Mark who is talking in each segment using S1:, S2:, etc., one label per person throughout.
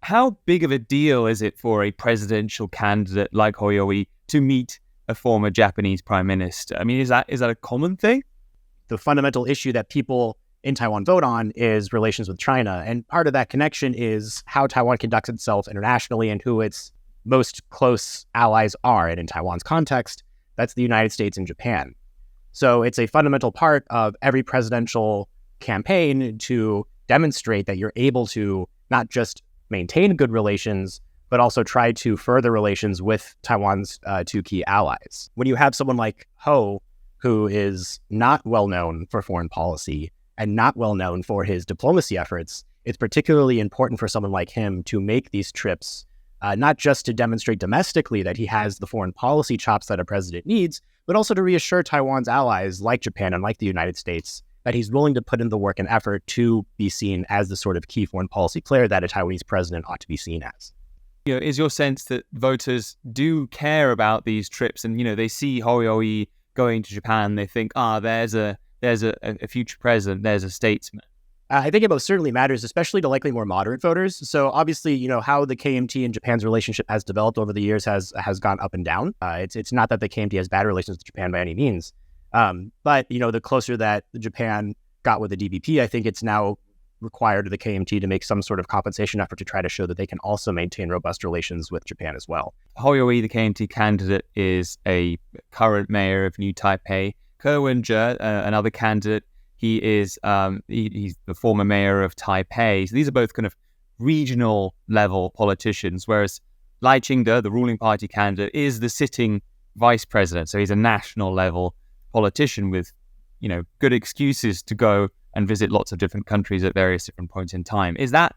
S1: How big of a deal is it for a presidential candidate like Hoyoi to meet a former Japanese prime minister? I mean, is that a common thing?
S2: The fundamental issue that people in Taiwan vote on is relations with China. And part of that connection is how Taiwan conducts itself internationally and who its most close allies are. And in Taiwan's context, that's the United States and Japan. So it's a fundamental part of every presidential campaign to demonstrate that you're able to not just maintain good relations, but also try to further relations with Taiwan's two key allies. When you have someone like Ho, who is not well known for foreign policy and not well known for his diplomacy efforts, it's particularly important for someone like him to make these trips, not just to demonstrate domestically that he has the foreign policy chops that a president needs, but also to reassure Taiwan's allies like Japan and like the United States that he's willing to put in the work and effort to be seen as the sort of key foreign policy player that a Taiwanese president ought to be seen as.
S1: Is your sense that voters do care about these trips and, they see Hoyoi going to Japan, they think, there's a future president, there's a statesman?
S2: I think it most certainly matters, especially to likely more moderate voters. So obviously, how the KMT and Japan's relationship has developed over the years has gone up and down. It's not that the KMT has bad relations with Japan by any means. But, the closer that Japan got with the DPP, I think it's now required of the KMT to make some sort of compensation effort to try to show that they can also maintain robust relations with Japan as well.
S1: Hoyoi, the KMT candidate, is a current mayor of New Taipei. Ko Wen-je, another candidate, he is he's the former mayor of Taipei. So these are both kind of regional level politicians, whereas Lai Ching-te, the ruling party candidate, is the sitting vice president. So he's a national level politician with, good excuses to go and visit lots of different countries at various different points in time. Is that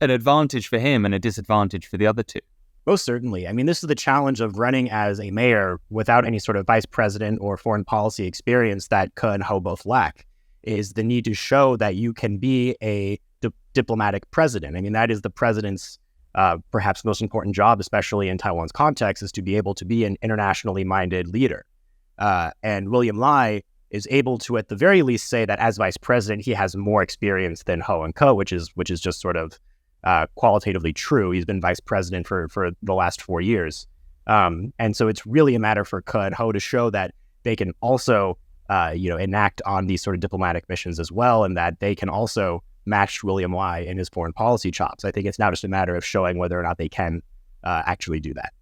S1: an advantage for him and a disadvantage for the other two?
S2: Most certainly. I mean, this is the challenge of running as a mayor without any sort of vice president or foreign policy experience that Ke and Ho both lack, is the need to show that you can be a diplomatic president. I mean, that is the president's perhaps most important job, especially in Taiwan's context, is to be able to be an internationally minded leader. And William Lai is able to, at the very least, say that as vice president, he has more experience than Ho and Ko, which is just sort of qualitatively true. He's been vice president for the last 4 years. And so it's really a matter for Ke and Ho to show that they can also, enact on these sort of diplomatic missions as well, and that they can also match William Lai in his foreign policy chops. I think it's now just a matter of showing whether or not they can actually do that.